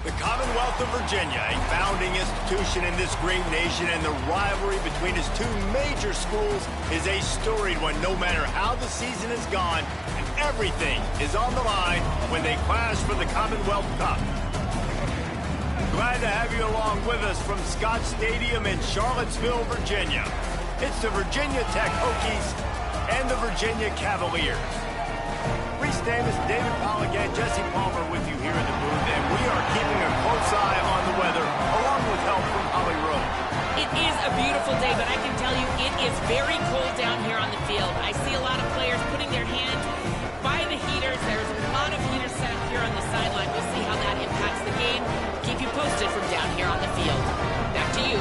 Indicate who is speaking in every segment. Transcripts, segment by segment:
Speaker 1: The Commonwealth of Virginia, a founding institution in this great nation, and the rivalry between its two major schools is a storied one, no matter how the season has gone, and everything is on the line when they clash for the Commonwealth Cup. Glad to have you along with us from Scott Stadium in Charlottesville, Virginia. It's the Virginia Tech Hokies and the Virginia Cavaliers. Reese Davis, David Pollack, and Jesse Palmer with you here in the booth, and we are keeping a close eye on the weather, along with help from Holly Rowe.
Speaker 2: It is a beautiful day, but I can tell you it is very cold down here on the field. I see a lot of players putting their hands by the heaters. There's a lot of heaters set up here on the sideline. We'll see how that impacts the game. Keep you posted from down here on the field. Back to you.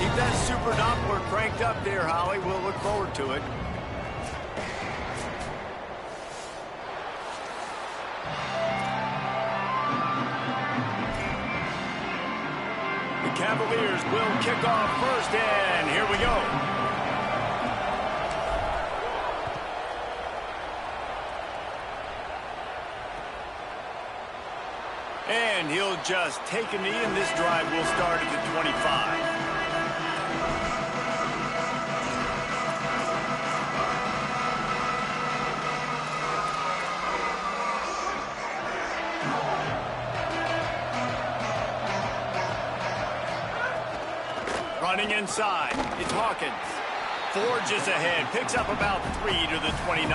Speaker 1: Keep that super Doppler cranked up there, Holly. We'll look forward to it. Cavaliers will kick off first, and here we go. And he'll just take a knee, and this drive will start at the 25. Running inside, it's Hawkins. Forges ahead, picks up about 3 to the 29.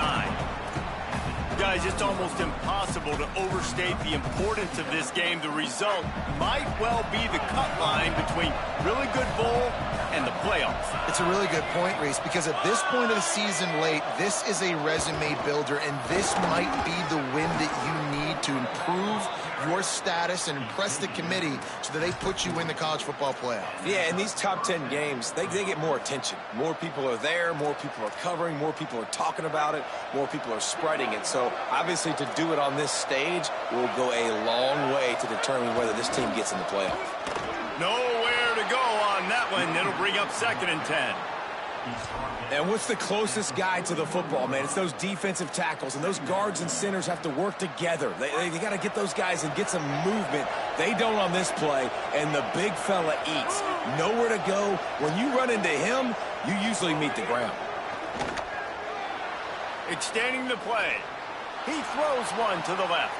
Speaker 1: Guys, it's almost impossible to overstate the importance of this game. The result might well be the cut line between really good bowl and the playoffs.
Speaker 3: It's a really good point, Reese, because at this point of the season late, this is a resume builder, and this might be the win that you need to improve your status and impress the committee so that they put you in the college football playoff.
Speaker 4: Yeah, in these top 10 games, they get more attention. More people are there, more people are covering, more people are talking about it, more people are spreading it. So obviously to do it on this stage will go a long way to determine whether this team gets in the playoff.
Speaker 1: Nowhere to go on that one. It'll bring up 2nd and 10.
Speaker 4: And what's the closest guy to the football, man? It's those defensive tackles, and those guards and centers have to work together. They got to get those guys and get some movement. They don't on this play, and the big fella eats. Nowhere to go. When you run into him, you usually meet the ground.
Speaker 1: Extending the play. He throws one to the left.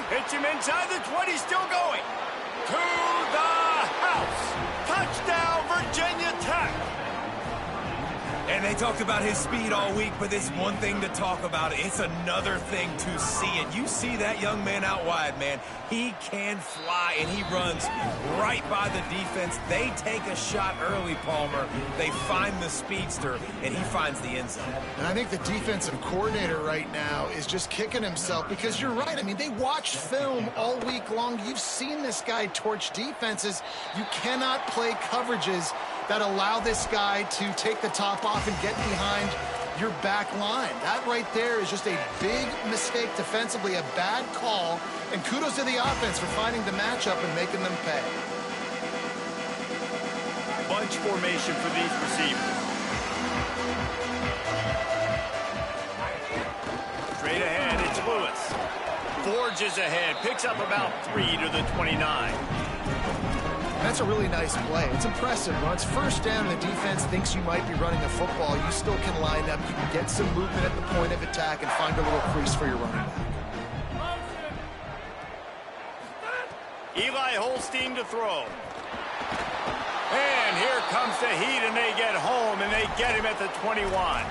Speaker 1: Hits him inside the 20, still going. To the house. Touchdown, Virginia Tech.
Speaker 4: And they talked about his speed all week, but it's one thing to talk about it. It's another thing to see it. You see that young man out wide, man. He can fly, and he runs right by the defense. They take a shot early, Palmer. They find the speedster, and he finds the end zone.
Speaker 3: And I think the defensive coordinator right now is just kicking himself because you're right. I mean, they watched film all week long. You've seen this guy torch defenses. You cannot play coverages that allow this guy to take the top off and get behind your back line. That right there is just a big mistake defensively, a bad call, and kudos to the offense for finding the matchup and making them pay.
Speaker 1: Bunch formation for these receivers. Straight ahead, it's Lewis. Forges ahead, picks up about 3 to the 29.
Speaker 3: That's a really nice play. It's impressive. When it's first down and the defense thinks you might be running the football, you still can line up. You can get some movement at the point of attack and find a little crease for your running back.
Speaker 1: Eli Holstein to throw. And here comes the heat, and they get home, and they get him at the 21.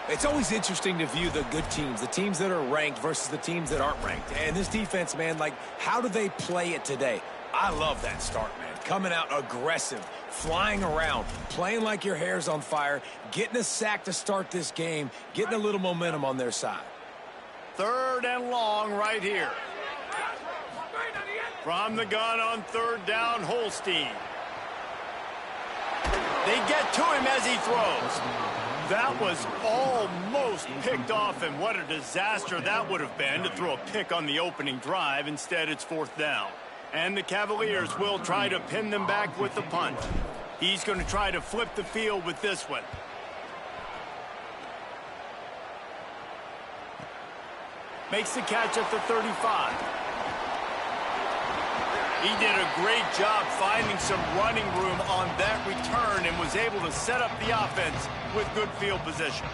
Speaker 4: It's always interesting to view the good teams, the teams that are ranked versus the teams that aren't ranked. And this defense, man, like, how do they play it today? I love that start, man. Coming out aggressive, flying around, playing like your hair's on fire, getting a sack to start this game, getting a little momentum on their side.
Speaker 1: 3rd and long right here. From the gun on 3rd down, Holstein. They get to him as he throws. That was almost picked off, and what a disaster that would have been to throw a pick on the opening drive. Instead, it's 4th down. And the Cavaliers will try to pin them back with the punt. He's going to try to flip the field with this one. Makes the catch at the 35. He did a great job finding some running room on that return and was able to set up the offense with good field position.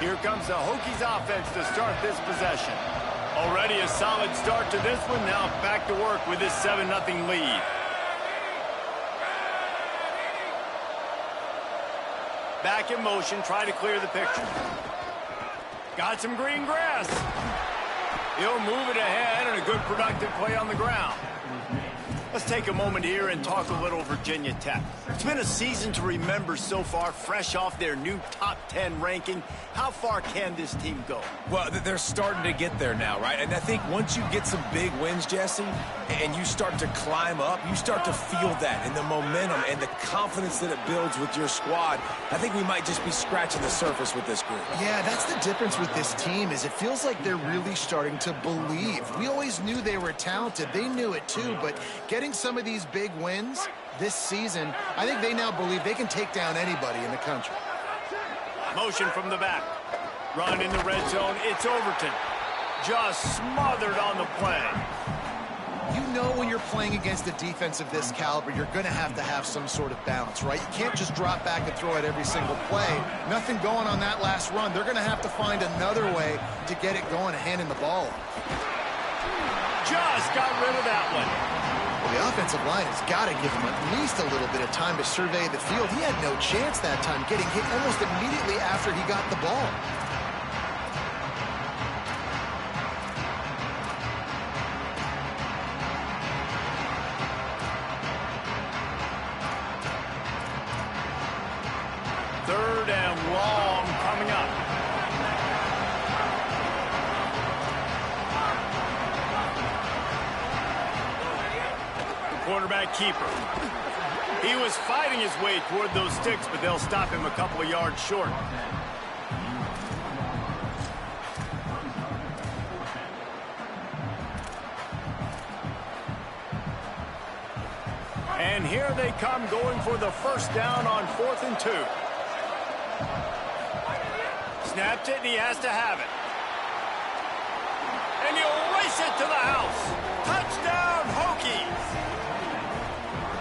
Speaker 1: Here comes the Hokies offense to start this possession. Already a solid start to this one. Now back to work with this 7-0 lead. Back in motion, try to clear the picture. Got some green grass. He'll move it ahead, and a good productive play on the ground. Let's take a moment here and talk a little Virginia Tech. It's been a season to remember so far, fresh off their new top 10 ranking. How far can this team go?
Speaker 4: Well, they're starting to get there now, right? And I think once you get some big wins, Jesse, and you start to climb up, you start to feel that and the momentum and the confidence that it builds with your squad. I think we might just be scratching the surface with this group.
Speaker 3: Yeah, that's the difference with this team is it feels like they're really starting to believe. We always knew they were talented. They knew it too, but getting some of these big wins this season, I think they now believe they can take down anybody in the country.
Speaker 1: Motion from the back. Run in the red zone. It's Overton. Just smothered on the play.
Speaker 3: You know when you're playing against a defense of this caliber, you're going to have some sort of balance, right? You can't just drop back and throw it every single play. Nothing going on that last run. They're going to have to find another way to get it going and handing the ball off.
Speaker 1: Just got rid of that one.
Speaker 3: Well, the offensive line has got to give him at least a little bit of time to survey the field. He had no chance that time, getting hit almost immediately after he got the ball.
Speaker 1: Third and long coming up. Quarterback keeper. He was fighting his way toward those sticks, but they'll stop him a couple of yards short. And here they come going for the first down on 4th and 2. Snapped it, and he has to have it. And he'll race it to the house. Touchdown, Hokies!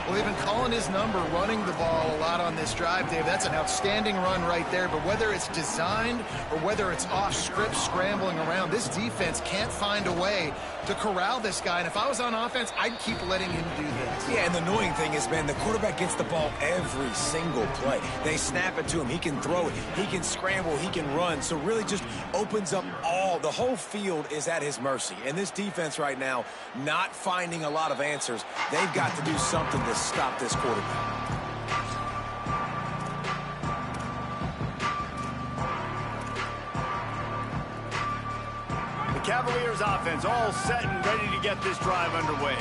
Speaker 3: Well, they've been calling his number, running the ball a lot on this drive, Dave. That's an outstanding run right there. But whether it's designed or whether it's off script, scrambling around, this defense can't find a way to corral this guy. And if I was on offense, I'd keep letting him do this.
Speaker 4: Yeah, and the annoying thing is, man, the quarterback gets the ball every single play. They snap it to him. He can throw it. He can scramble. He can run. So really just opens up the whole field is at his mercy. And this defense right now, not finding a lot of answers. They've got to do something to stop this quarterback.
Speaker 1: The Cavaliers offense all set and ready to get this drive underway.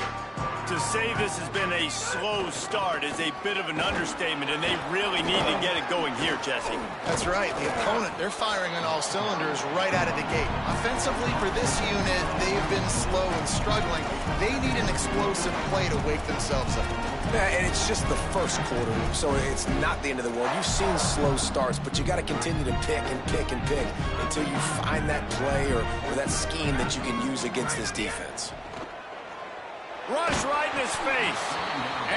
Speaker 1: To say this has been a slow start is a bit of an understatement, and they really need to get it going here, Jesse.
Speaker 3: That's right. The opponent, they're firing on all cylinders right out of the gate. Offensively, for this unit, they've been slow and struggling. They need an explosive play to wake themselves up.
Speaker 4: Yeah, and it's just the first quarter, so it's not the end of the world. You've seen slow starts, but you got to continue to pick and pick and pick until you find that play or that scheme that you can use against this defense.
Speaker 1: Rush right in his face,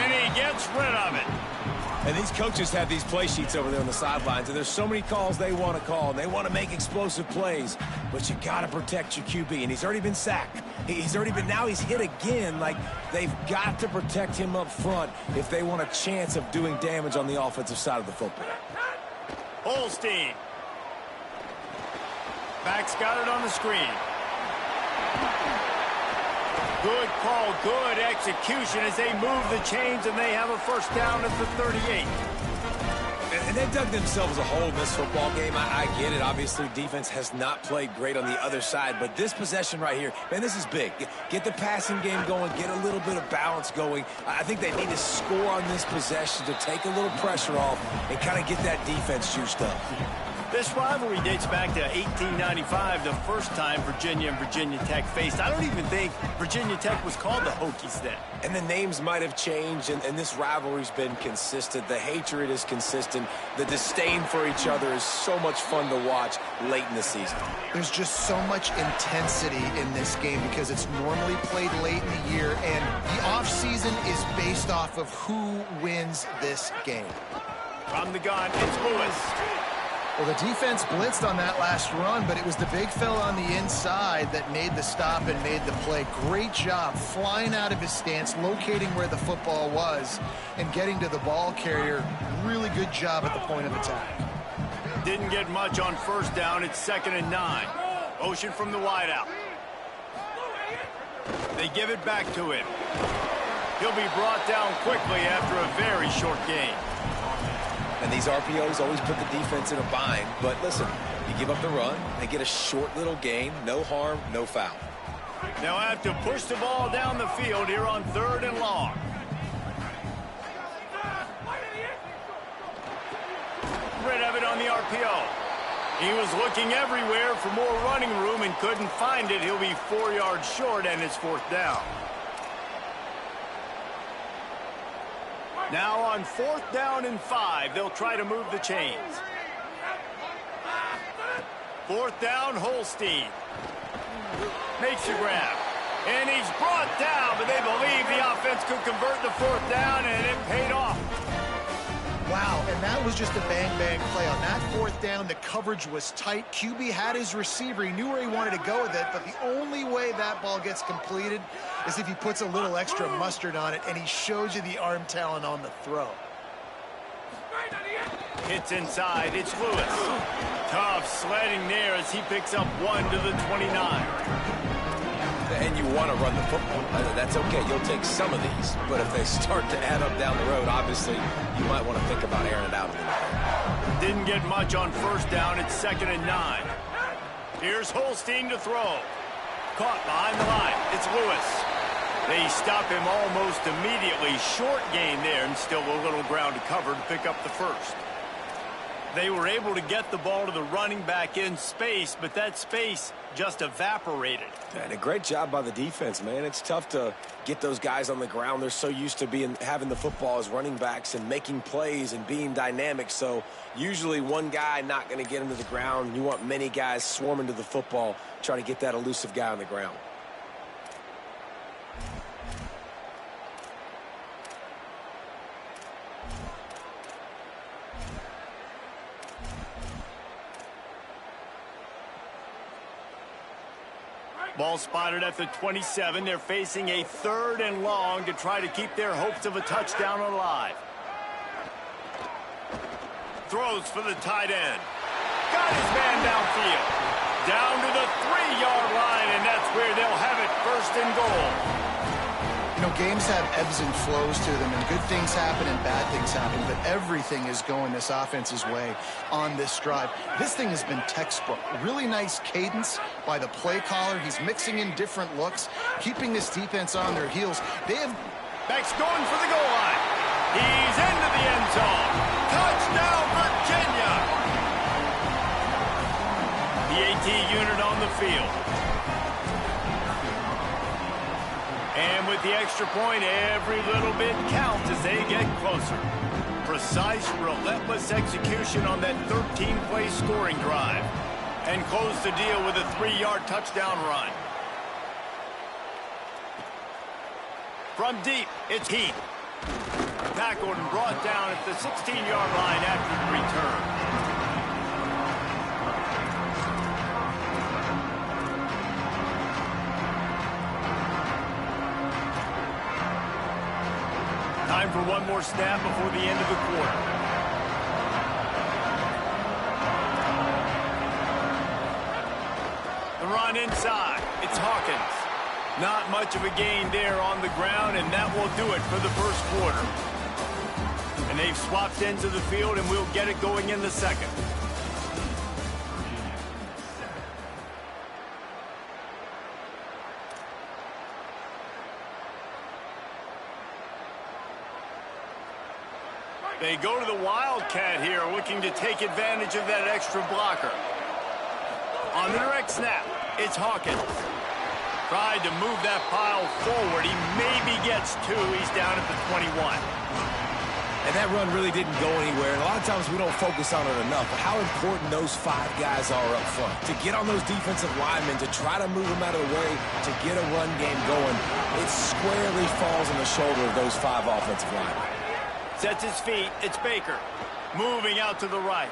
Speaker 1: and he gets rid of it.
Speaker 4: And these coaches have these play sheets over there on the sidelines, and there's so many calls they want to call, and they want to make explosive plays, but you got to protect your QB, and he's already been sacked. Now he's hit again. Like, they've got to protect him up front if they want a chance of doing damage on the offensive side of the football.
Speaker 1: Holstein. Back's got it on the screen. Good call, good execution as they move the chains, and they have a first down at the 38.
Speaker 4: And they dug themselves a hole in this football game. I get it. Obviously, defense has not played great on the other side, but this possession right here, man, this is big. Get the passing game going, get a little bit of balance going. I think they need to score on this possession to take a little pressure off and kind of get that defense juiced up.
Speaker 1: This rivalry dates back to 1895, the first time Virginia and Virginia Tech faced. I don't even think Virginia Tech was called the Hokies then.
Speaker 4: And the names might have changed, and this rivalry's been consistent. The hatred is consistent. The disdain for each other is so much fun to watch late in the season.
Speaker 3: There's just so much intensity in this game because it's normally played late in the year, and the offseason is based off of who wins this game.
Speaker 1: From the gun, it's Lewis.
Speaker 3: Well, the defense blitzed on that last run, but it was the big fella on the inside that made the stop and made the play. Great job flying out of his stance, locating where the football was, and getting to the ball carrier. Really good job at the point of attack.
Speaker 1: Didn't get much on first down. It's 2nd and 9. Motion from the wideout. They give it back to him. He'll be brought down quickly after a very short gain.
Speaker 4: And these RPOs always put the defense in a bind. But listen, you give up the run, they get a short little gain, no harm, no foul.
Speaker 1: They'll have to push the ball down the field here on 3rd and long. Rid of it on the RPO. He was looking everywhere for more running room and couldn't find it. He'll be 4 yards short, and it's 4th down. Now on 4th down and 5, they'll try to move the chains. 4th down, Holstein. Makes a grab. And he's brought down, but they believe the offense could convert the 4th down, and it paid off.
Speaker 3: Wow, and that was just a bang-bang play. On that 4th down, the coverage was tight. QB had his receiver. He knew where he wanted to go with it, but the only way that ball gets completed is if he puts a little extra mustard on it, and he shows you the arm talent on the throw.
Speaker 1: Hits inside. It's Lewis. Tough sledding there as he picks up 1 to the 29.
Speaker 4: And you want to run the football. That's okay. You'll take some of these. But if they start to add up down the road, obviously, you might want to think about airing it out a little bit.
Speaker 1: Didn't get much on first down. It's 2nd and 9. Here's Holstein to throw. Caught behind the line. It's Lewis. They stop him almost immediately. Short gain there, and still a little ground to cover to pick up the first. They were able to get the ball to the running back in space, but that space just evaporated.
Speaker 4: And a great job by the defense, man. It's tough to get those guys on the ground. They're so used to having the football as running backs and making plays and being dynamic. So usually one guy not going to get him to the ground. You want many guys swarming to the football, try to get that elusive guy on the ground.
Speaker 1: Ball spotted at the 27. They're facing a 3rd and long to try to keep their hopes of a touchdown alive. Throws for the tight end. Got his man downfield. Down to the 3-yard line, and that's where they'll have it, 1st and goal.
Speaker 3: You know, games have ebbs and flows to them, and good things happen and bad things happen, but everything is going this offense's way on this drive. This thing has been textbook. Really nice cadence by the play caller. He's mixing in different looks, keeping this defense on their heels. They have...
Speaker 1: Beck's going for the goal line. He's into the end zone. Touchdown, Virginia! The AT unit on the field. And with the extra point, every little bit counts as they get closer. Precise, relentless execution on that 13-play scoring drive. And close the deal with a 3-yard touchdown run. From deep, it's Heath. Tackled and brought down at the 16-yard line after the return. Time for one more snap before the end of the quarter. The run inside. It's Hawkins. Not much of a gain there on the ground, and that will do it for the first quarter. And they've swapped ends of the field, and we'll get it going in the second. They go to the Wildcat here, looking to take advantage of that extra blocker. On the direct snap, it's Hawkins. Tried to move that pile forward. He maybe gets two. He's down at the 21.
Speaker 4: And that run really didn't go anywhere. And a lot of times we don't focus on it enough. But how important those 5 guys are up front. To get on those defensive linemen, to try to move them out of the way, to get a run game going, it squarely falls on the shoulder of those 5 offensive linemen.
Speaker 1: Sets his feet. It's Baker. Moving out to the right.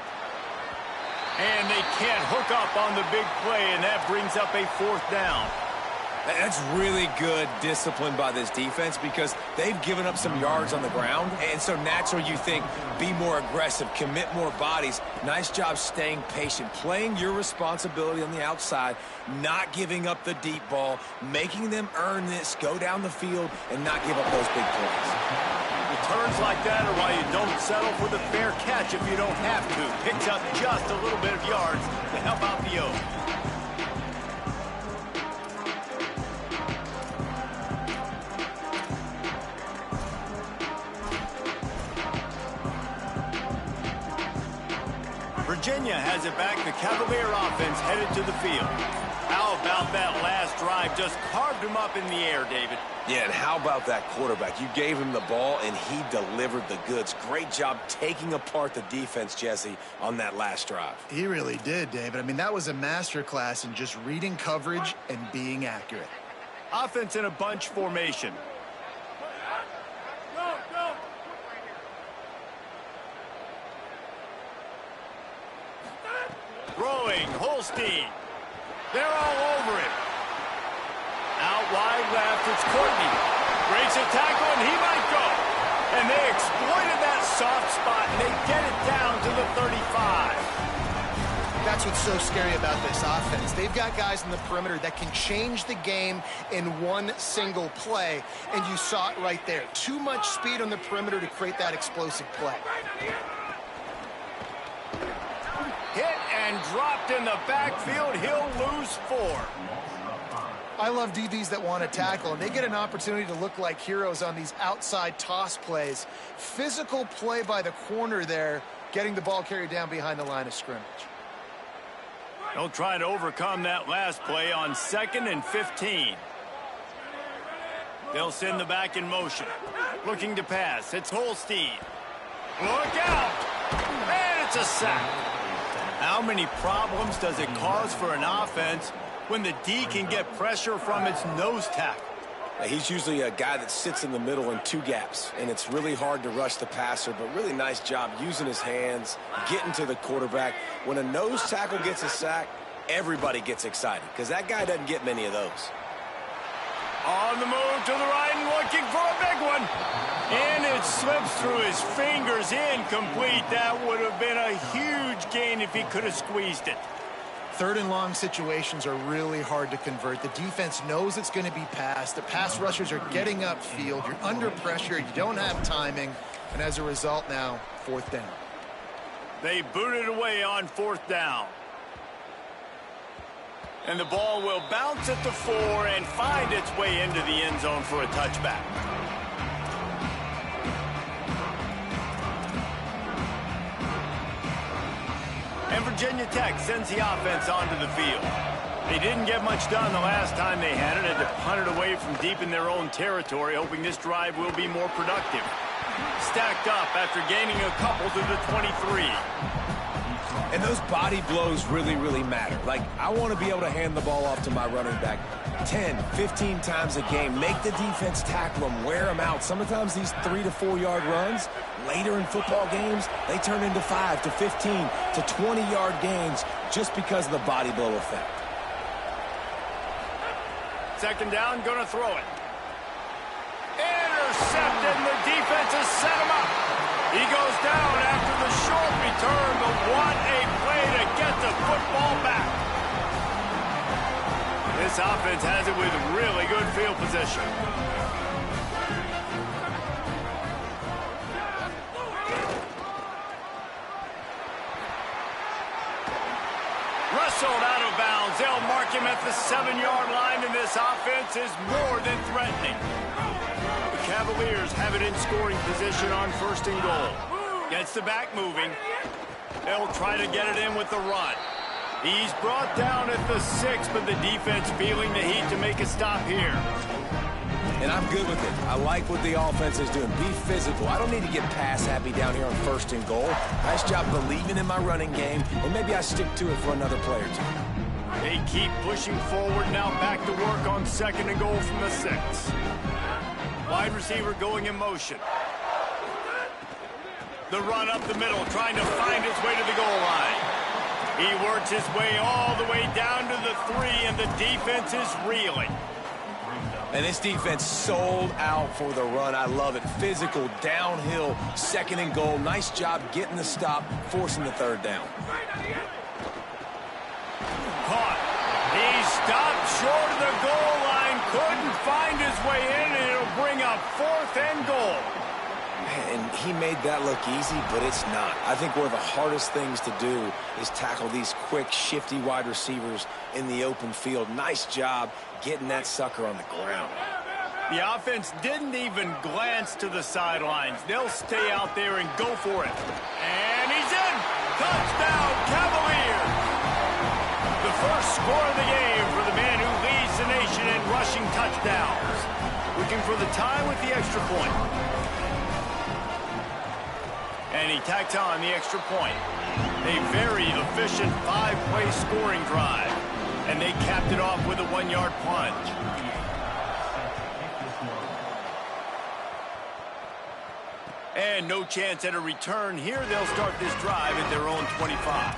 Speaker 1: And they can't hook up on the big play, and that brings up a 4th down.
Speaker 4: That's really good discipline by this defense because they've given up some yards on the ground. And so naturally you think, be more aggressive, commit more bodies. Nice job staying patient, playing your responsibility on the outside, not giving up the deep ball, making them earn this, go down the field, and not give up those big plays.
Speaker 1: Returns like that are why you don't settle for the fair catch if you don't have to. Picks up just a little bit of yards to help out the O. Virginia has it back. The Cavalier offense headed to the field. How about that last drive? Just carved him up in the air, David.
Speaker 4: Yeah, and how about that quarterback? You gave him the ball, and he delivered the goods. Great job taking apart the defense, Jesse, on that last drive.
Speaker 3: He really did, David. I mean, that was a masterclass in just reading coverage and being accurate.
Speaker 1: Offense in a bunch formation. Throwing, Holstein. They're all over him. Out wide left, it's Courtney. Breaks a tackle, and he might go. And they exploited that soft spot, and they get it down to the 35.
Speaker 3: That's what's so scary about this offense. They've got guys in the perimeter that can change the game in one single play, and you saw it right there. Too much speed on the perimeter to create that explosive play.
Speaker 1: Hit and dropped in the backfield. He'll lose 4.
Speaker 3: I love DBs that want to tackle, and they get an opportunity to look like heroes on these outside toss plays. Physical play by the corner there, getting the ball carried down behind the line of scrimmage.
Speaker 1: They'll try to overcome that last play on 2nd and 15. They'll send the back in motion. Looking to pass. It's Holstein. Look out! And it's a sack. How many problems does it cause for an offense when the D can get pressure from its nose tackle?
Speaker 4: He's usually a guy that sits in the middle in 2 gaps, and it's really hard to rush the passer, but really nice job using his hands, getting to the quarterback. When a nose tackle gets a sack, everybody gets excited because that guy doesn't get many of those.
Speaker 1: On the move to the right and looking for a big one. And it slips through his fingers, incomplete. That would have been a huge gain if he could have squeezed it.
Speaker 3: 3rd and long situations are really hard to convert. The defense knows it's going to be passed. The pass rushers are getting upfield. You're under pressure. You don't have timing. And as a result now, 4th down.
Speaker 1: They boot it away on 4th down. And the ball will bounce at the 4 and find its way into the end zone for a touchback. And Virginia Tech sends the offense onto the field. They didn't get much done the last time they had it. Had to punt it away from deep in their own territory, hoping this drive will be more productive. Stacked up after gaining a couple to the 23.
Speaker 4: And those body blows really, really matter. Like, I want to be able to hand the ball off to my running back 10, 15 times a game. Make the defense tackle them, wear them out. Sometimes these 3 to 4 yard runs, later in football games, they turn into 5 to 15 to 20 yard gains just because of the body blow effect.
Speaker 1: 2nd down, gonna throw it. Intercepted, and the defense has set him up. He goes down after the short return, but what a play to get the football back. This offense has it with really good field position. Wrestled out of bounds. They'll mark him at the 7-yard line, and this offense is more than threatening. The Cavaliers have it in scoring position on 1st and goal. Gets the back moving. They'll try to get it in with the run. He's brought down at the 6, but the defense feeling the heat to make a stop here.
Speaker 4: And I'm good with it. I like what the offense is doing. Be physical. I don't need to get pass happy down here on 1st and goal. Nice job believing in my running game, and maybe I stick to it for another play or two.
Speaker 1: They keep pushing forward, now back to work on 2nd and goal from the 6. Wide receiver going in motion. The run up the middle, trying to find his way to the goal line. He works his way all the way down to the 3, and the defense is reeling.
Speaker 4: And this defense sold out for the run. I love it. Physical, downhill, 2nd and goal. Nice job getting the stop, forcing the 3rd down.
Speaker 1: Caught. He stopped short of the goal line, couldn't find his way in, and it'll bring up 4th and goal.
Speaker 4: And he made that look easy, but it's not. I think one of the hardest things to do is tackle these quick, shifty wide receivers in the open field. Nice job getting that sucker on the ground.
Speaker 1: The offense didn't even glance to the sidelines. They'll stay out there and go for it. And he's in! Touchdown, Cavaliers! The first score of the game for the man who leads the nation in rushing touchdowns. Looking for the tie with the extra point. And he tacks on the extra point. A very efficient 5-play scoring drive. And they capped it off with a 1-yard plunge. And no chance at a return here. They'll start this drive at their own 25.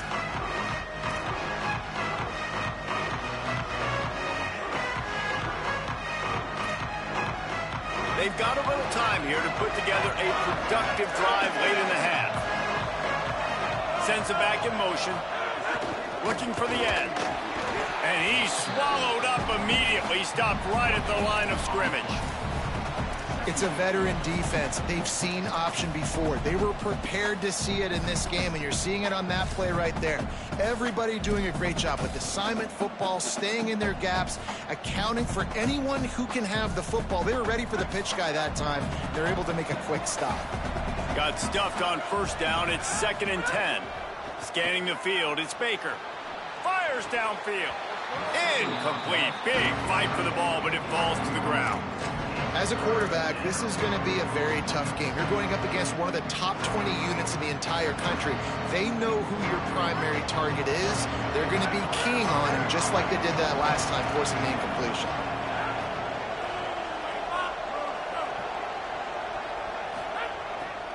Speaker 1: They've got a little time here to put together a productive drive late in the half. Sends it back in motion. Looking for the end. And he's swallowed up immediately. Stopped right at the line of scrimmage.
Speaker 3: It's a veteran defense. They've seen option before. They were prepared to see it in this game, and you're seeing it on that play right there. Everybody doing a great job with assignment football, staying in their gaps, accounting for anyone who can have the football. They were ready for the pitch guy that time. They're able to make a quick stop.
Speaker 1: Got stuffed on 1st down. It's 2nd and 10. Scanning the field. It's Baker. Fires downfield. Incomplete. Big fight for the ball, but it falls to the ground.
Speaker 3: As a quarterback, this is going to be a very tough game. You're going up against one of the top 20 units in the entire country. They know who your primary target is. They're going to be keying on him, just like they did that last time, forcing the incompletion.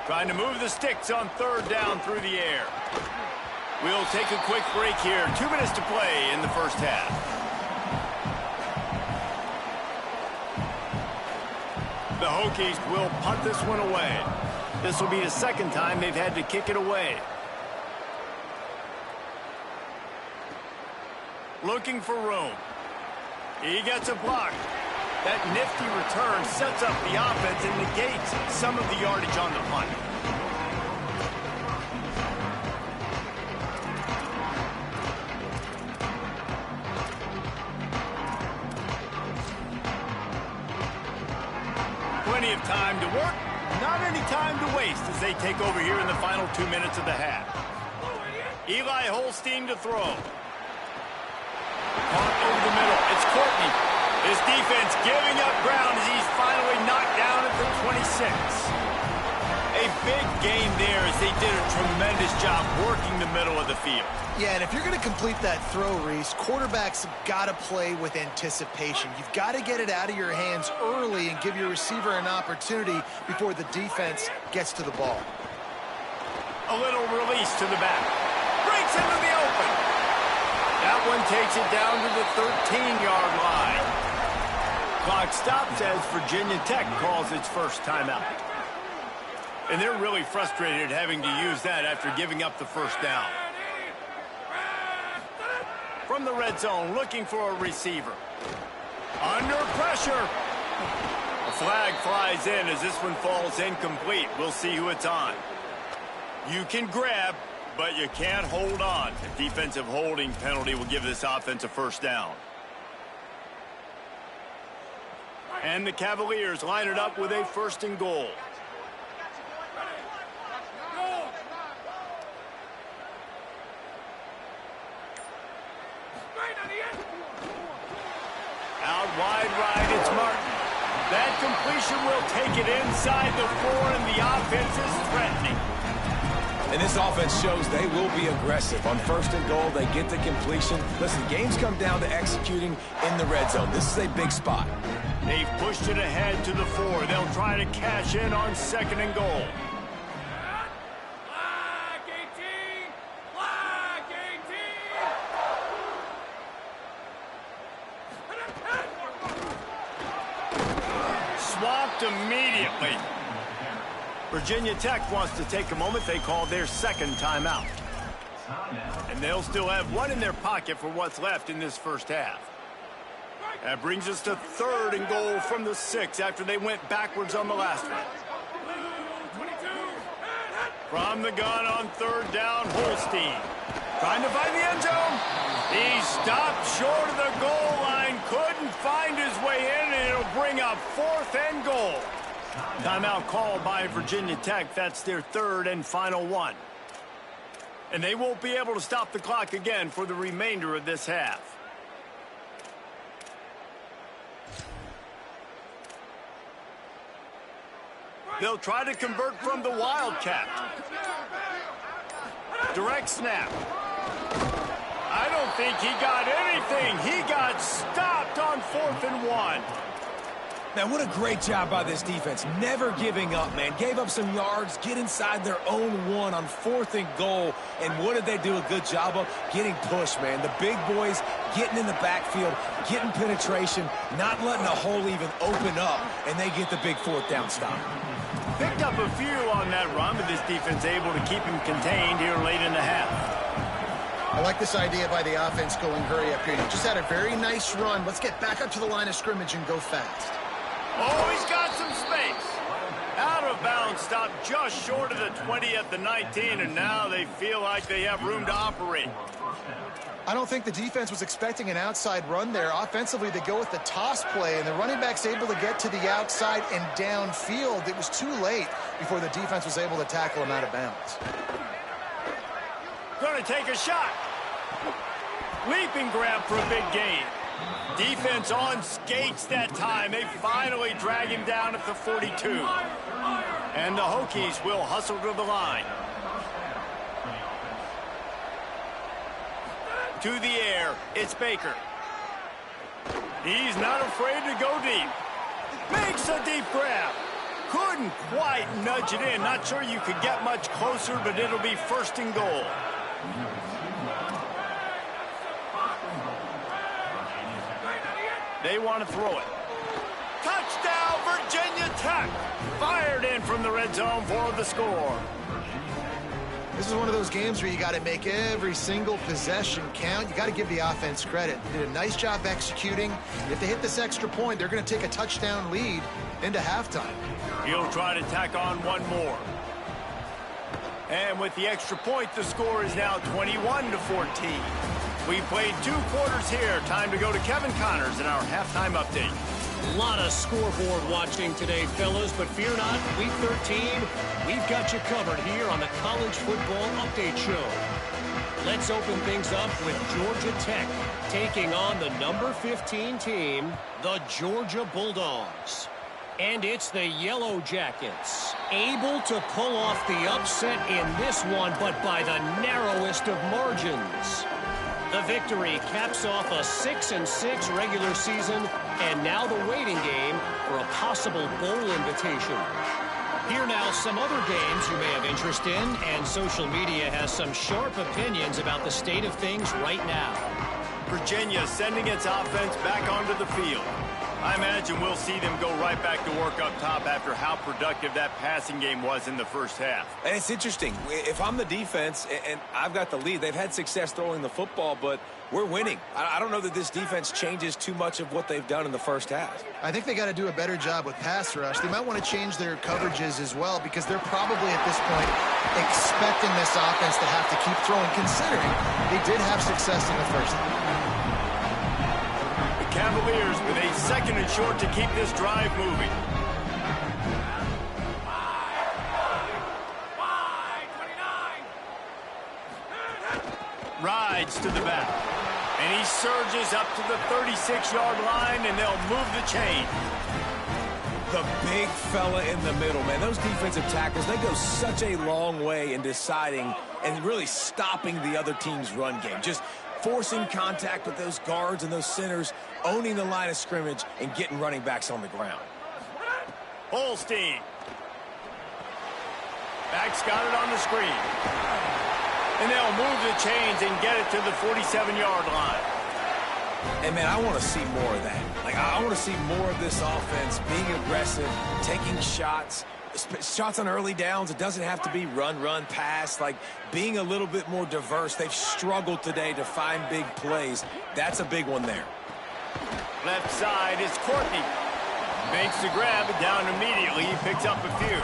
Speaker 1: Trying to move the sticks on 3rd down through the air. We'll take a quick break here. 2 minutes to play in the 1st half. The Hokies will punt this one away. This will be the 2nd time they've had to kick it away. Looking for room. He gets a block. That nifty return sets up the offense and negates some of the yardage on the punt. Plenty of time to work, not any time to waste as they take over here in the final 2 minutes of the half. Eli Holstein to throw. Caught over the middle. It's Courtney. His defense giving up ground as he's finally knocked down at the 26. A big gain there as they did a tremendous job working the middle of the field.
Speaker 3: Yeah, and if you're going to complete that throw, Reese, quarterbacks have got to play with anticipation. You've got to get it out of your hands early and give your receiver an opportunity before the defense gets to the ball.
Speaker 1: A little release to the back. Breaks into the open. That one takes it down to the 13-yard line. Clock stops as Virginia Tech calls its first timeout. And they're really frustrated having to use that after giving up the 1st down. From the red zone, looking for a receiver. Under pressure. A flag flies in as this one falls incomplete. We'll see who it's on. You can grab, but you can't hold on. A defensive holding penalty will give this offense a 1st down. And the Cavaliers line it up with a 1st and goal. Out wide right, it's Martin. That completion will take it inside the 4, and the offense is threatening.
Speaker 4: And this offense shows they will be aggressive. On 1st and goal, they get the completion. Listen, games come down to executing in the red zone. This is a big spot.
Speaker 1: They've pushed it ahead to the 4. They'll try to cash in on 2nd and goal. Swamped immediately. Virginia Tech wants to take a moment. They call their 2nd timeout. And they'll still have one in their pocket for what's left in this first half. That brings us to 3rd and goal from the 6 after they went backwards on the last one. From the gun on 3rd down, Holstein. Trying to find the end zone. He stopped short of the goal line, couldn't find his way in, and it'll bring up 4th and goal. Timeout called by Virginia Tech. That's their 3rd and final one. And they won't be able to stop the clock again for the remainder of this half. They'll try to convert from the Wildcat. Direct snap. I don't think he got anything. He got stopped on 4th and 1.
Speaker 4: Man, what a great job by this defense. Never giving up, man. Gave up some yards, get inside their own 1 on 4th and goal. And what did they do a good job of? Getting pushed, man. The big boys getting in the backfield, getting penetration, not letting the hole even open up, and they get the big 4th down stop.
Speaker 1: Picked up a few on that run, but this defense able to keep him contained here late in the half.
Speaker 3: I like this idea by the offense going hurry up here. You just had a very nice run. Let's get back up to the line of scrimmage and go fast.
Speaker 1: Oh, he's got some space. Out of bounds, stopped just short of the 20 at the 19, and now they feel like they have room to operate.
Speaker 3: I don't think the defense was expecting an outside run there. Offensively, they go with the toss play, and the running back's able to get to the outside and downfield. It was too late before the defense was able to tackle him out of bounds.
Speaker 1: Going to take a shot. Leaping grab for a big gain. Defense on skates that time. They finally drag him down at the 42. And the Hokies will hustle to the line. To the air, it's Baker. He's not afraid to go deep. Makes a deep grab. Couldn't quite nudge it in. Not sure you could get much closer, but it'll be 1st and goal. They want to throw it. Touchdown, Virginia Tech. Fired in from the red zone for the score.
Speaker 3: This is one of those games where you got to make every single possession count. You got to give the offense credit. They did a nice job executing. If they hit this extra point, they're going to take a touchdown lead into halftime.
Speaker 1: He'll try to tack on one more. And with the extra point, the score is now 21-14. We played 2 quarters here. Time to go to Kevin Connors in our halftime update.
Speaker 5: A lot of scoreboard watching today, fellas, but fear not, Week 13, we've got you covered here on the College Football Update Show. Let's open things up with Georgia Tech taking on the number 15 team, the Georgia Bulldogs. And it's the Yellow Jackets, able to pull off the upset in this one, but by the narrowest of margins. The victory caps off a 6-6 regular season, and now the waiting game for a possible bowl invitation. Here now some other games you may have interest in, and social media has some sharp opinions about the state of things right now.
Speaker 1: Virginia sending its offense back onto the field. I imagine we'll see them go right back to work up top after how productive that passing game was in the first half.
Speaker 4: And it's interesting. If I'm the defense and I've got the lead, they've had success throwing the football, but we're winning. I don't know that this defense changes too much of what they've done in the first half.
Speaker 3: I think they got to do a better job with pass rush. They might want to change their coverages as well, because they're probably at this point expecting this offense to have to keep throwing, considering they did have success in the first half.
Speaker 1: Cavaliers with a 2nd and short to keep this drive moving. Rides to the back. And he surges up to the 36-yard line, and they'll move the chain.
Speaker 4: The big fella in the middle, man. Those defensive tackles, they go such a long way in deciding and really stopping the other team's run game. Just forcing contact with those guards and those centers, owning the line of scrimmage, and getting running backs on the ground.
Speaker 1: Holstein. Back's got it on the screen. And they'll move the chains and get it to the 47-yard line.
Speaker 4: And, man, I want to see more of that. Like, I want to see more of this offense being aggressive, taking shots on early downs. It doesn't have to be run, pass. Like, being a little bit more diverse. They've struggled today to find big plays. That's a big one there.
Speaker 1: Left side is Courtney. Makes the grab down immediately. He picks up a few.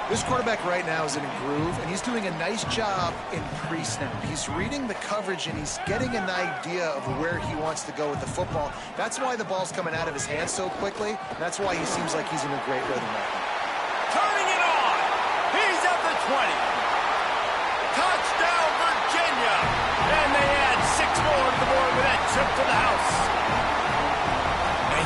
Speaker 3: This quarterback right now is in a groove, and he's doing a nice job in pre-snap. He's reading the coverage, and he's getting an idea of where he wants to go with the football. That's why the ball's coming out of his hands so quickly. That's why he seems like he's in a great rhythm right now.
Speaker 1: Turning it on. He's at the 20. Touchdown, Virginia. And they add 6 more to the board with that trip to the house.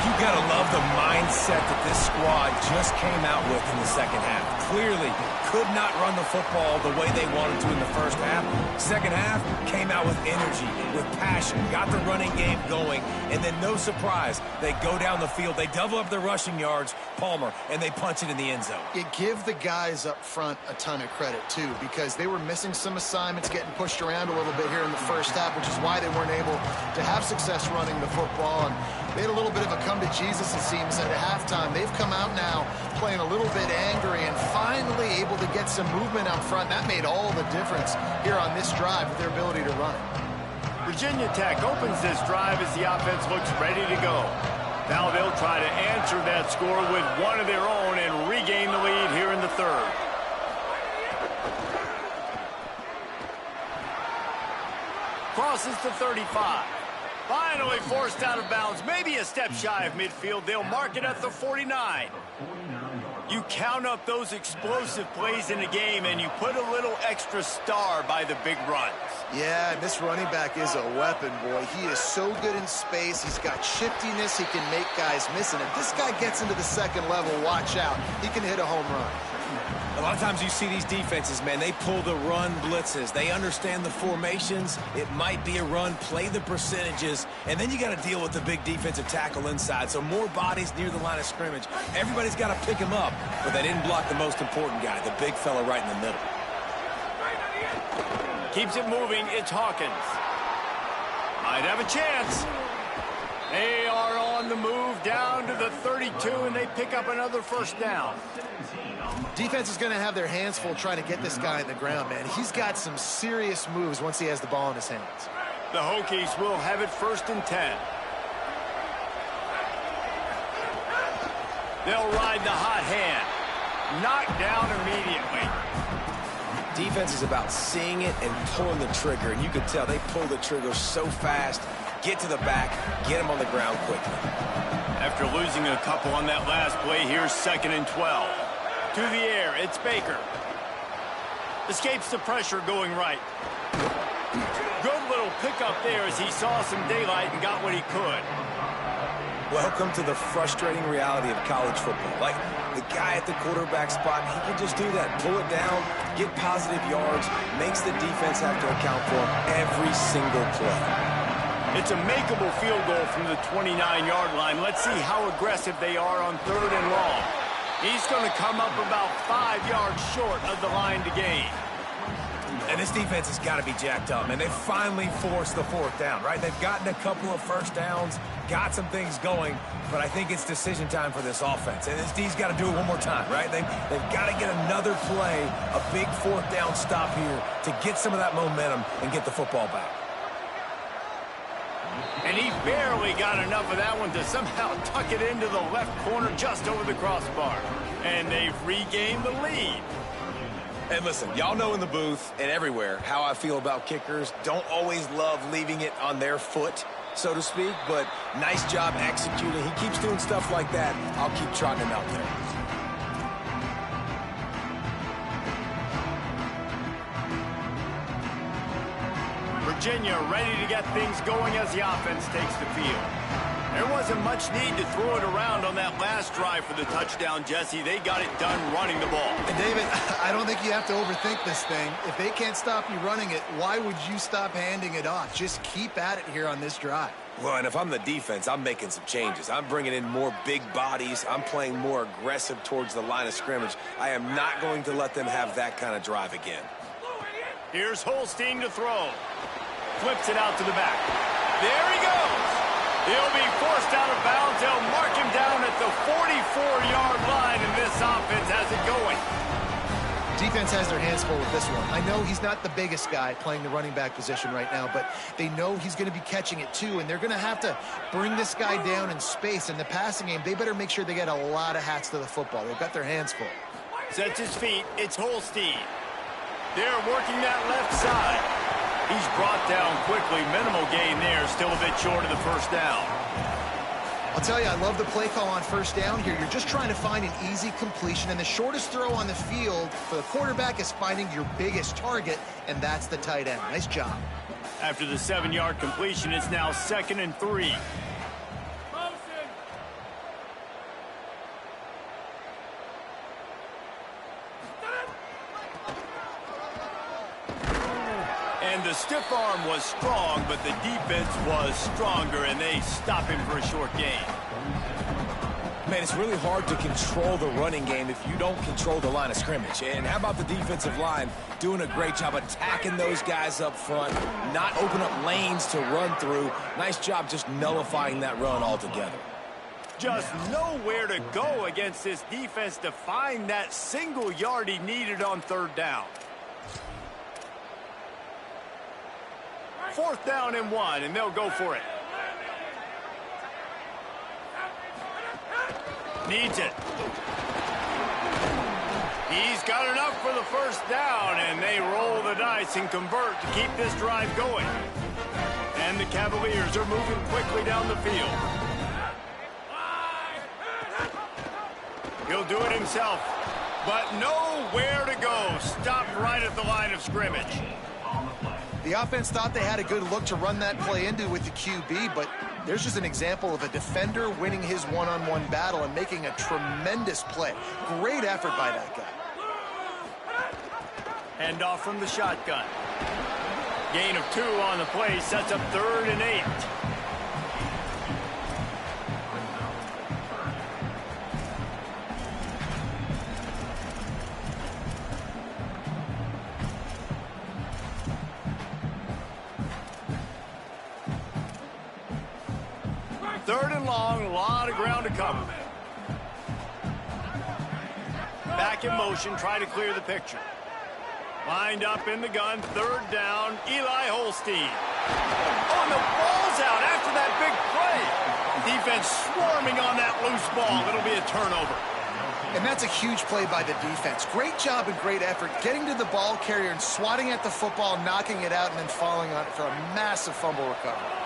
Speaker 4: You got to love the mindset that this squad just came out with in the second half. Clearly could not run the football the way they wanted to in the first half. Second half came out with energy, with passion, got the running game going, and then no surprise, they go down the field, they double up their rushing yards, Palmer, and they punch it in the end zone.
Speaker 3: You give the guys up front a ton of credit, too, because they were missing some assignments, getting pushed around a little bit here in the first half, which is why they weren't able to have success running the football. And they had a little bit of a come-to-Jesus, it seems, at halftime. They've come out now playing a little bit angry and finally able to get some movement out front. That made all the difference here on this drive with their ability to run it.
Speaker 1: Virginia Tech opens this drive as the offense looks ready to go. Now they'll try to answer that score with one of their own and regain the lead here in the third. Crosses to 35. Finally forced out of bounds, maybe a step shy of midfield. They'll mark it at the 49. You count up those explosive plays in the game, and you put a little extra star by the big runs.
Speaker 3: Yeah, this running back is a weapon, boy. He is so good in space. He's got shiftiness. He can make guys miss. And if this guy gets into the second level, watch out. He can hit a home run.
Speaker 4: A lot of times you see these defenses, man, they pull the run blitzes. They understand the formations. It might be a run, play the percentages, and then you got to deal with the big defensive tackle inside. So more bodies near the line of scrimmage. Everybody's got to pick him up, but they didn't block the most important guy, the big fella right in the middle.
Speaker 1: Keeps it moving. It's Hawkins. Might have a chance. They are on the move down to the 32, and they pick up another first down.
Speaker 3: Defense is going to have their hands full trying to get this guy in the ground, man. He's got some serious moves once he has the ball in his hands.
Speaker 1: The Hokies will have it 1st and 10. They'll ride the hot hand. Knocked down immediately.
Speaker 4: Defense is about seeing it and pulling the trigger, and you can tell they pull the trigger so fast, get to the back, get him on the ground quickly.
Speaker 1: After losing a couple on that last play, here's 2nd and 12. To the air, it's Baker. Escapes the pressure going right. Good little pickup there as he saw some daylight and got what he could.
Speaker 4: Welcome to the frustrating reality of college football. Like, the guy at the quarterback spot, he can just do that. Pull it down, get positive yards, makes the defense have to account for him every single play.
Speaker 1: It's a makeable field goal from the 29-yard line. Let's see how aggressive they are on 3rd and long. He's going to come up about 5 yards short of the line to gain.
Speaker 4: And this defense has got to be jacked up, and they've finally forced the 4th down, right? They've gotten a couple of first downs, got some things going, but I think it's decision time for this offense. And this D's got to do it one more time, right? They've got to get another play, a big 4th down stop here to get some of that momentum and get the football back.
Speaker 1: And he barely got enough of that one to somehow tuck it into the left corner just over the crossbar. And they've regained the lead.
Speaker 4: And listen, y'all know in the booth and everywhere how I feel about kickers. Don't always love leaving it on their foot, so to speak, but nice job executing. He keeps doing stuff like that. I'll keep trotting him out there.
Speaker 1: Virginia ready to get things going as the offense takes the field. There wasn't much need to throw it around on that last drive for the touchdown, Jesse. They got it done running the ball.
Speaker 3: And David, I don't think you have to overthink this thing. If they can't stop you running it, why would you stop handing it off? Just keep at it here on this drive.
Speaker 4: Well, and if I'm the defense, I'm making some changes. I'm bringing in more big bodies. I'm playing more aggressive towards the line of scrimmage. I am not going to let them have that kind of drive again.
Speaker 1: Here's Holstein to throw. Flips it out to the back. There he goes. He'll be forced out of bounds. They'll mark him down at the 44-yard line, and this offense has it going.
Speaker 3: Defense has their hands full with this one. I know he's not the biggest guy playing the running back position right now, but they know he's going to be catching it too, and they're going to have to bring this guy down in space. In the passing game, they better make sure they get a lot of hats to the football. They've got their hands full.
Speaker 1: Sets his feet. It's Holstein. They're working that left side. He's brought down quickly. Minimal gain there. Still a bit short of the first down.
Speaker 3: I'll tell you, I love the play call on first down here. You're just trying to find an easy completion, and the shortest throw on the field for the quarterback is finding your biggest target, and that's the tight end. Nice job.
Speaker 1: After the 7-yard completion, it's now 2nd and 3. And the stiff arm was strong, but the defense was stronger, and they stop him for a short gain.
Speaker 4: Man, it's really hard to control the running game if you don't control the line of scrimmage. And how about the defensive line doing a great job attacking those guys up front, not open up lanes to run through. Nice job just nullifying that run altogether.
Speaker 1: Just nowhere to go against this defense to find that single yard he needed on 3rd down. 4th down and 1, and they'll go for it. Needs it. He's got enough for the first down, and they roll the dice and convert to keep this drive going. And the Cavaliers are moving quickly down the field. He'll do it himself, but nowhere to go. Stopped right at the line of scrimmage.
Speaker 3: The offense thought they had a good look to run that play into with the QB, but there's just an example of a defender winning his one-on-one battle and making a tremendous play. Great effort by that guy.
Speaker 1: Hand off from the shotgun. Gain of 2 on the play, sets up 3rd and 8. Third and long, a lot of ground to cover. Back in motion, try to clear the picture. Lined up in the gun, 3rd down, Eli Holstein. Oh, and the ball's out after that big play. Defense swarming on that loose ball. It'll be a turnover.
Speaker 3: And that's a huge play by the defense. Great job and great effort getting to the ball carrier and swatting at the football, knocking it out, and then falling on it for a massive fumble recovery.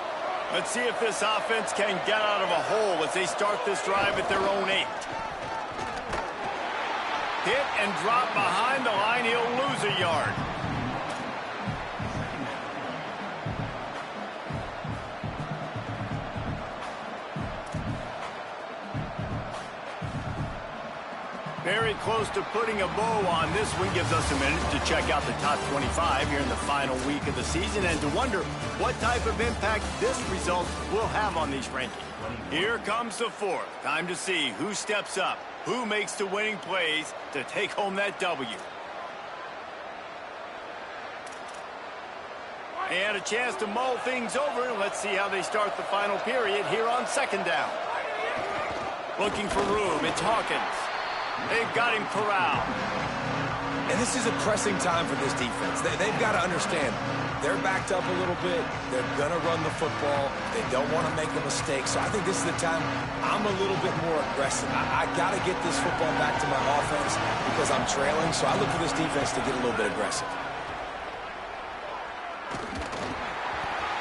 Speaker 1: Let's see if this offense can get out of a hole as they start this drive at their own 8. Hit and drop behind the line. He'll lose a yard. Very close to putting a bow on this one. Gives us a minute to check out the top 25 here in the final week of the season and to wonder what type of impact this result will have on these rankings. Here comes the 4th. Time to see who steps up, who makes the winning plays to take home that W. And a chance to mull things over. Let's see how they start the final period here on 2nd down. Looking for room. It's Hawkins. They've got him corralled.
Speaker 4: And this is a pressing time for this defense. They've got to understand, they're backed up a little bit. They're going to run the football. They don't want to make a mistake. So I think this is the time I'm a little bit more aggressive. I got to get this football back to my offense because I'm trailing. So I look for this defense to get a little bit aggressive.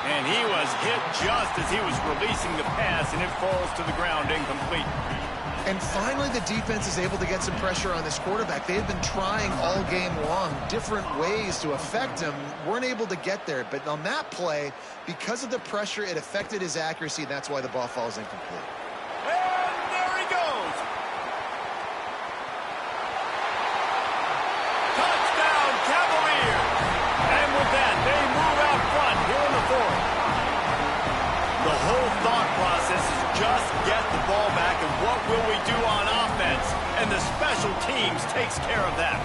Speaker 1: And he was hit just as he was releasing the pass, and it falls to the ground incomplete.
Speaker 3: And finally, the defense is able to get some pressure on this quarterback. They had been trying all game long, different ways to affect him, weren't able to get there. But on that play, because of the pressure, it affected his accuracy, and that's why the ball falls incomplete.
Speaker 1: And there he goes. Touchdown, Cavaliers. And with that, they move out front here in the fourth. The whole thought process is just get the ball back, and what will we do on offense? And the special teams takes care of that.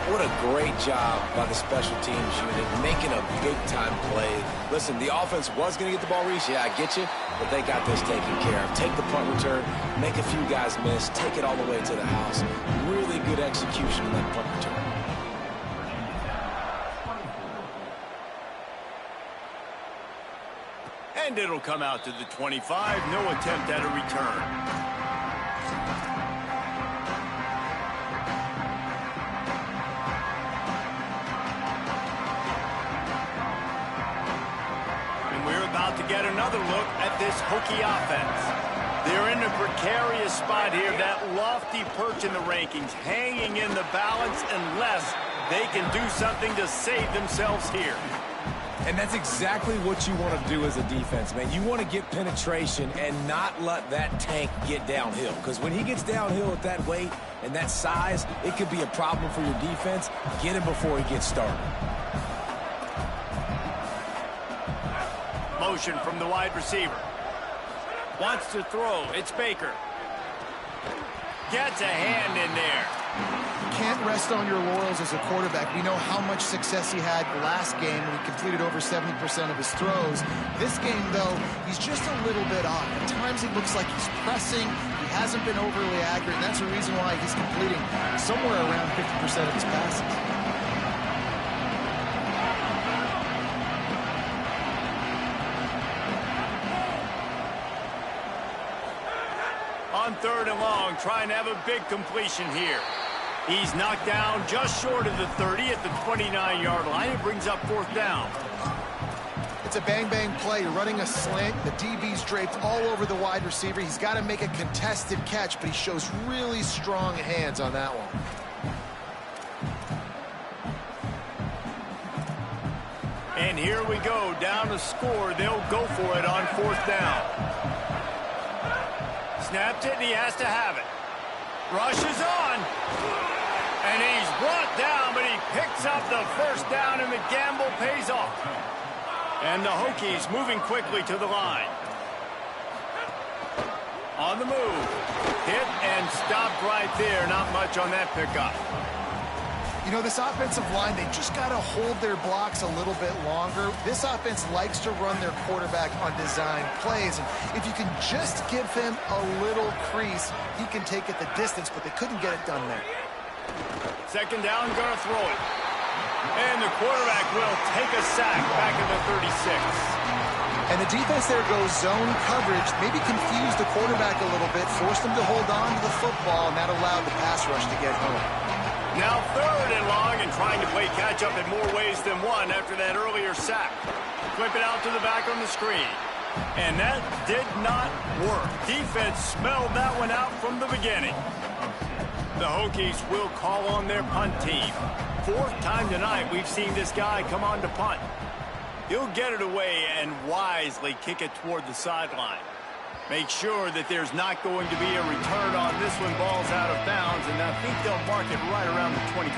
Speaker 4: What a great job by the special teams unit, making a big-time play. Listen, the offense was going to get the ball reached. Yeah, I get you, but they got this taken care of. Take the punt return, make a few guys miss, take it all the way to the house. Really good execution on that punt return.
Speaker 1: And it'll come out to the 25. No attempt at a return. And we're about to get another look at this Hokie offense. They're in a precarious spot here, that lofty perch in the rankings, hanging in the balance unless they can do something to save themselves here.
Speaker 4: And that's exactly what you want to do as a defense, man. You want to get penetration and not let that tank get downhill. Because when he gets downhill at that weight and that size, it could be a problem for your defense. Get him before he gets started.
Speaker 1: Motion from the wide receiver. Wants to throw. It's Baker. Gets a hand in there.
Speaker 3: Can't rest on your laurels as a quarterback. We know how much success he had last game when he completed over 70% of his throws. This game, though, he's just a little bit off. At times he looks like he's pressing. He hasn't been overly accurate, and that's the reason why he's completing somewhere around 50% of his passes.
Speaker 1: On 3rd and long, trying to have a big completion here. He's knocked down just short of the 30 at the 29-yard line. It brings up 4th down.
Speaker 3: It's a bang-bang play. You're running a slant. The DB's draped all over the wide receiver. He's got to make a contested catch, but he shows really strong hands on that one.
Speaker 1: And here we go, down to score. They'll go for it on 4th down. Snaps it, and he has to have it. Rushes on. And he's brought down, but he picks up the 1st down, and the gamble pays off. And the Hokies moving quickly to the line. On the move. Hit and stopped right there. Not much on that pickup.
Speaker 3: You know, this offensive line, they just got to hold their blocks a little bit longer. This offense likes to run their quarterback on design plays. And if you can just give him a little crease, he can take it the distance, but they couldn't get it done there.
Speaker 1: 2nd down, gonna throw it. And the quarterback will take a sack back at the 36.
Speaker 3: And the defense there goes zone coverage, maybe confused the quarterback a little bit, forced him to hold on to the football, and that allowed the pass rush to get home.
Speaker 1: Now 3rd and long, and trying to play catch-up in more ways than one after that earlier sack. Flip it out to the back on the screen. And that did not work. Defense smelled that one out from the beginning. The Hokies will call on their punt team. 4th time tonight we've seen this guy come on to punt. He'll get it away and wisely kick it toward the sideline. Make sure that there's not going to be a return on this one. Ball's out of bounds, and I think they'll mark it right around the 25.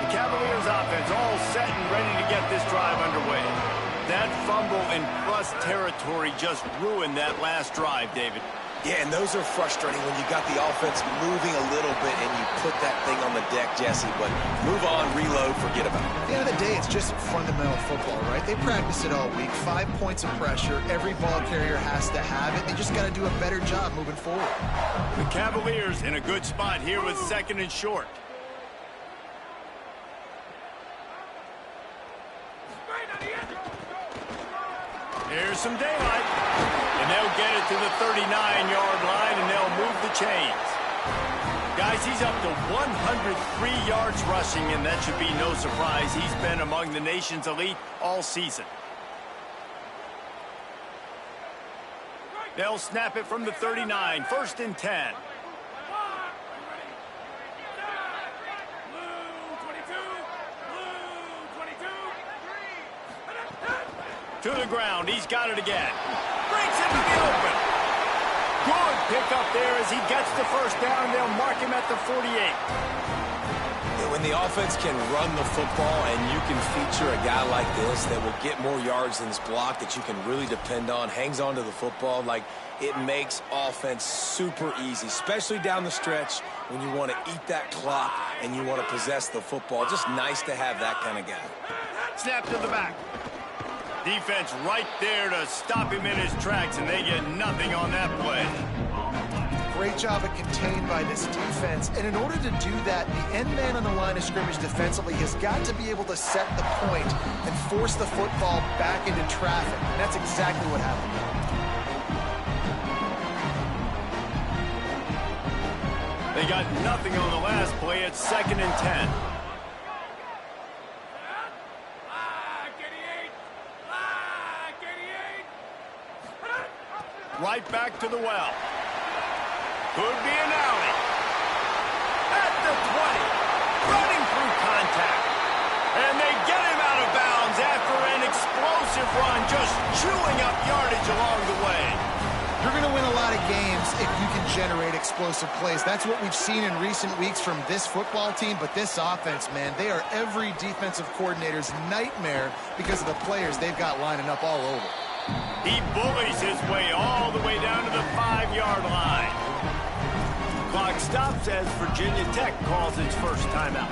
Speaker 1: The Cavaliers offense all set and ready to get this drive underway. That fumble in plus territory just ruined that last drive, David.
Speaker 4: Yeah, and those are frustrating when you got the offense moving a little bit and you put that thing on the deck, Jesse. But move on, reload, forget about it.
Speaker 3: At the end of the day, it's just fundamental football, right? They practice it all week. 5 points of pressure. Every ball carrier has to have it. They just got to do a better job moving forward.
Speaker 1: The Cavaliers in a good spot here with 2nd and short. Here's some daylight. And they'll get it to the 39-yard line, and they'll move the chains. Guys, he's up to 103 yards rushing, and that should be no surprise. He's been among the nation's elite all season. They'll snap it from the 39, 1st and 10. To the ground, he's got it again. Breaks into the open. Good pickup there as he gets the first down. They'll mark him at the 48.
Speaker 4: When the offense can run the football and you can feature a guy like this that will get more yards than his block, that you can really depend on, hangs on to the football, like it makes offense super easy, especially down the stretch when you want to eat that clock and you want to possess the football. Just nice to have that kind of guy.
Speaker 1: Snap to the back. Defense right there to stop him in his tracks, and they get nothing on that play.
Speaker 3: Great job of contained by this defense. And in order to do that, the end man on the line of scrimmage defensively has got to be able to set the point and force the football back into traffic. And that's exactly what happened.
Speaker 1: They got nothing on the last play. It's 2nd and 10. Right back to the well. Could be an alley. At the 20. Running through contact. And they get him out of bounds after an explosive run, just chewing up yardage along the way.
Speaker 3: You're going to win a lot of games if you can generate explosive plays. That's what we've seen in recent weeks from this football team. But this offense, man, they are every defensive coordinator's nightmare because of the players they've got lining up all over.
Speaker 1: He bullies his way all the way down to the 5-yard line. Clock stops as Virginia Tech calls its first timeout.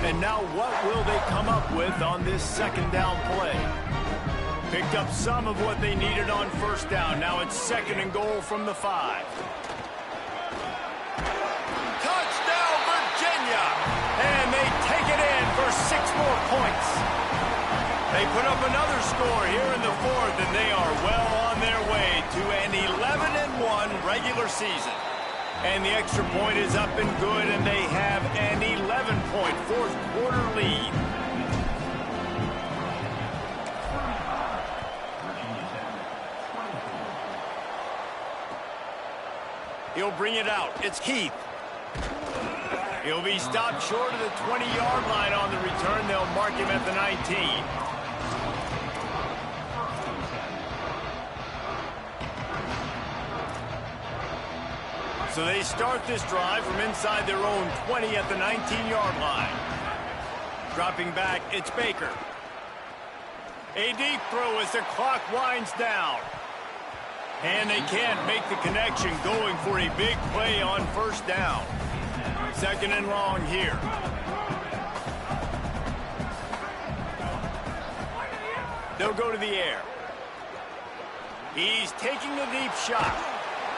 Speaker 1: And now what will they come up with on this 2nd down play? Picked up some of what they needed on 1st down. Now it's 2nd and goal from the 5. Touchdown, Virginia! And they take it in for 6 more points. They put up another score here in the 4th, and they are well on their way to an 11-1 regular season. And the extra point is up and good, and they have an 11-point 4th quarter lead. He'll bring it out. It's Keith. He'll be stopped short of the 20-yard line on the return. They'll mark him at the 19. So they start this drive from inside their own 20 at the 19-yard line. Dropping back, it's Baker. A deep throw as the clock winds down. And they can't make the connection, going for a big play on 1st down. 2nd and long here. They'll go to the air. He's taking a deep shot.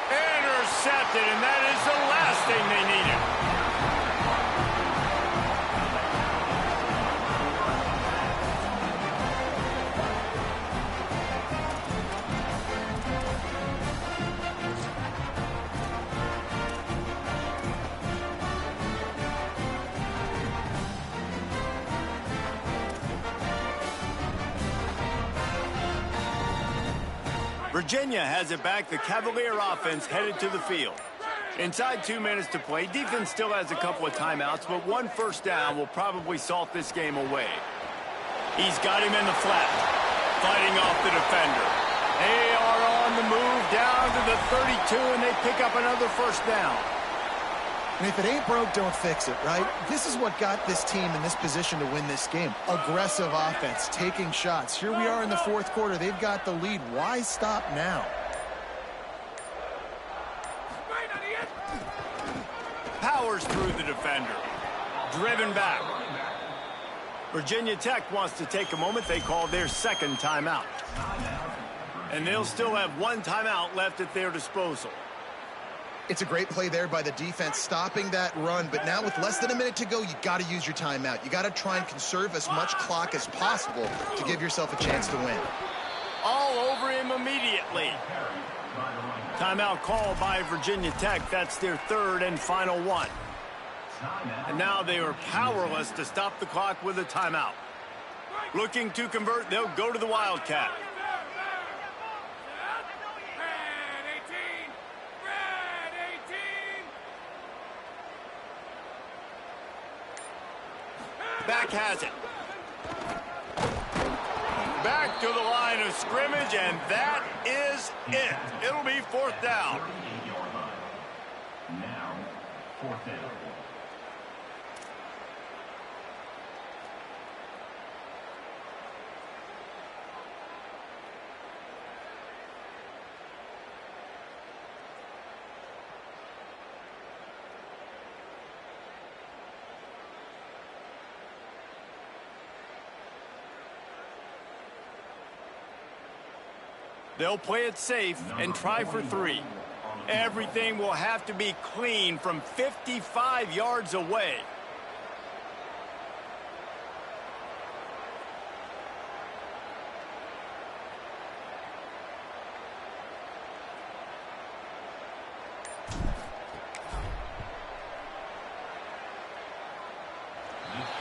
Speaker 1: Intercepted, and that is the last thing they needed. Virginia has it back. The Cavalier offense headed to the field. Inside 2 minutes to play. Defense still has a couple of timeouts, but 1 1st down will probably salt this game away. He's got him in the flat, fighting off the defender. They are on the move down to the 32, and they pick up another 1st down.
Speaker 3: And if it ain't broke, don't fix it, right? This is what got this team in this position to win this game. Aggressive offense, taking shots. Here we are in the 4th quarter. They've got the lead. Why stop now?
Speaker 1: Powers through the defender. Driven back. Virginia Tech wants to take a moment. They call their 2nd timeout. And they'll still have 1 timeout left at their disposal.
Speaker 3: It's a great play there by the defense, stopping that run. But now with less than a minute to go, you got to use your timeout. You got to try and conserve as much clock as possible to give yourself a chance to win.
Speaker 1: All over him immediately. Timeout called by Virginia Tech. That's their third and final one. And now they are powerless to stop the clock with a timeout. Looking to convert, they'll go to the Wildcat. Back has it. Back to the line of scrimmage, and that is it. It'll be fourth down.
Speaker 6: Now, fourth down.
Speaker 1: They'll play it safe and try for 3. Everything will have to be clean from 55 yards away.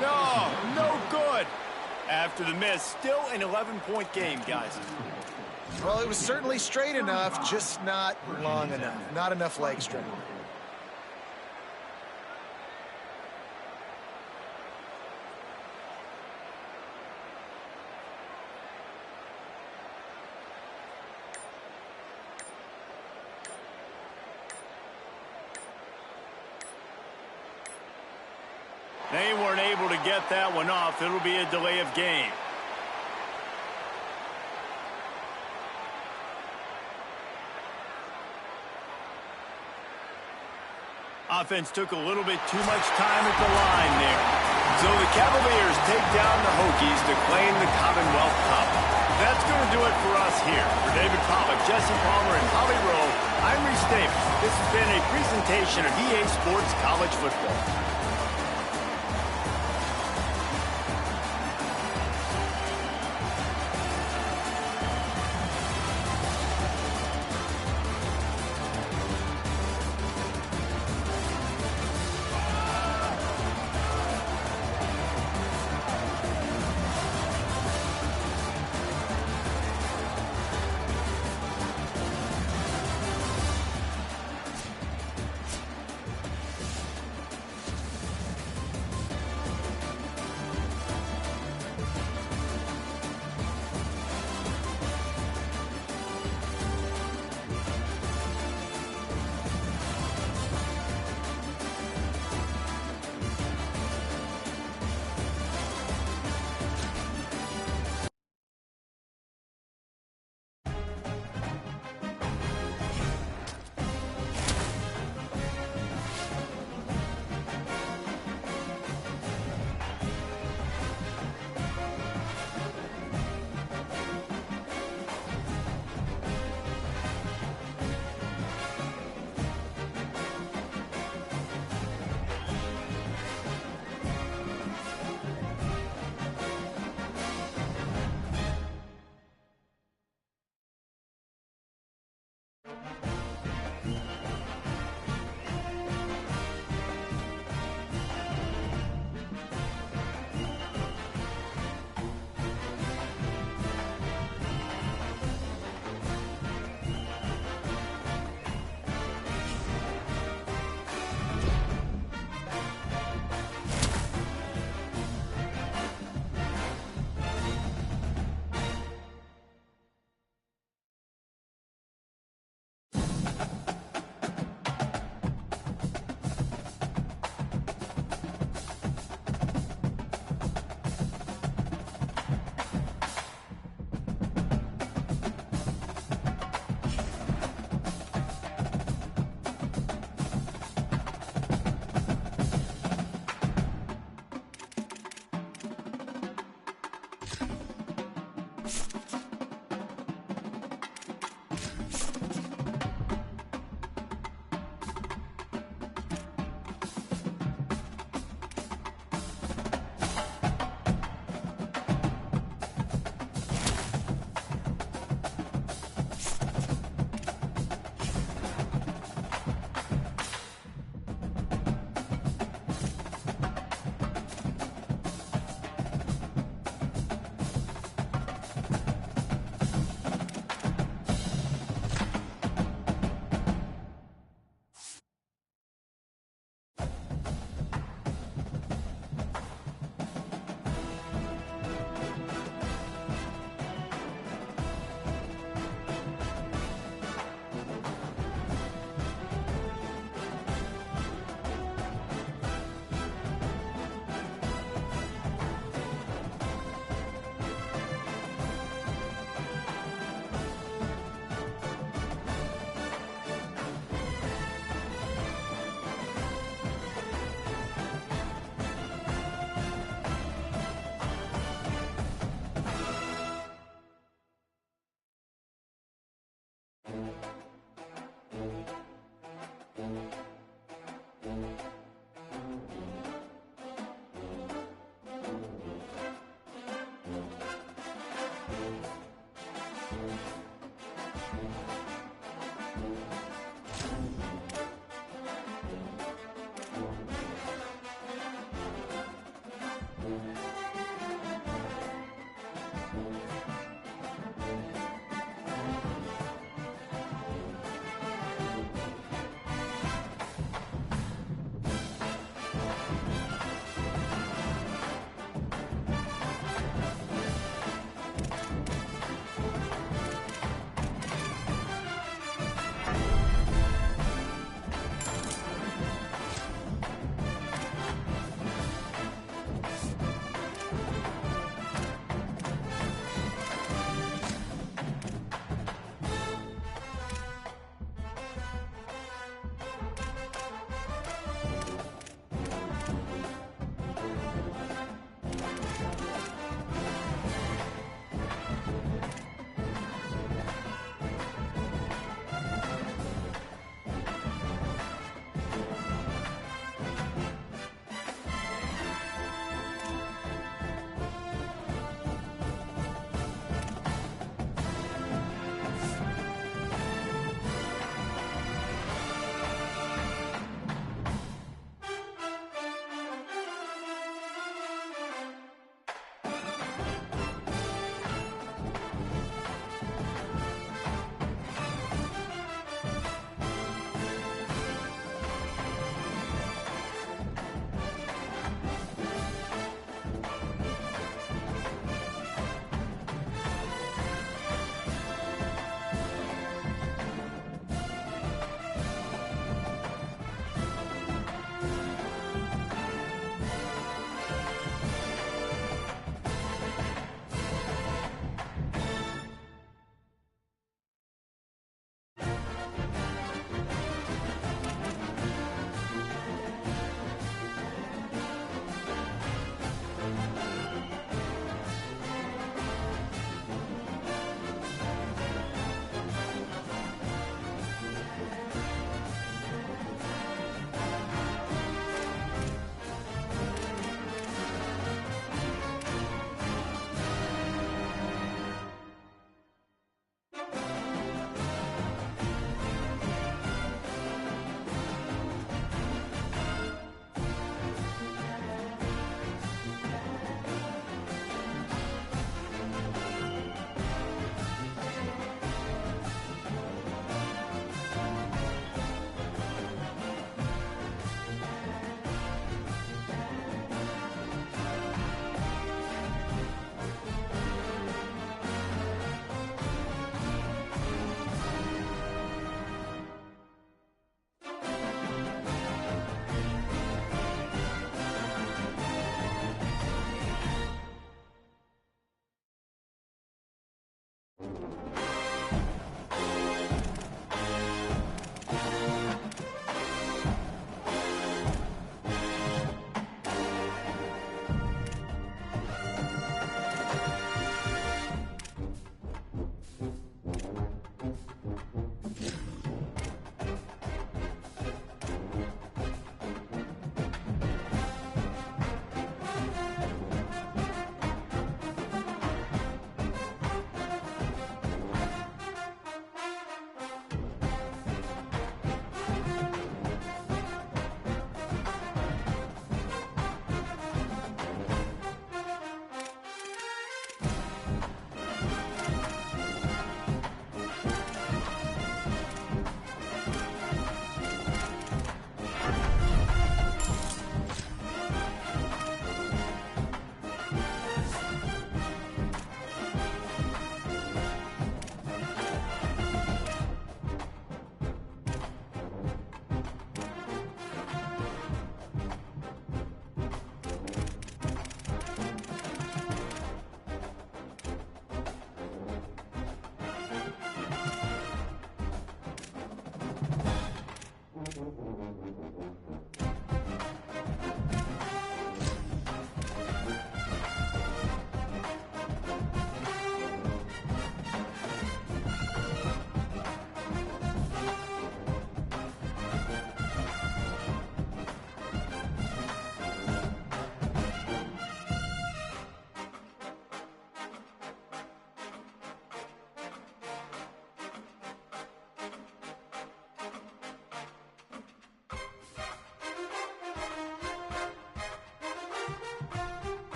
Speaker 1: No good. After the miss, still an 11-point game, guys.
Speaker 3: Well, it was certainly straight enough, just not long enough. Not enough leg strength.
Speaker 1: They weren't able to get that one off. It'll be a delay of game. Offense took a little bit too much time at the line there. So the Cavaliers take down the Hokies to claim the Commonwealth Cup. That's going to do it for us here. For David Pollack, Jesse Palmer, and Holly Rowe, I'm Reese Davis. This has been a presentation of EA Sports College Football.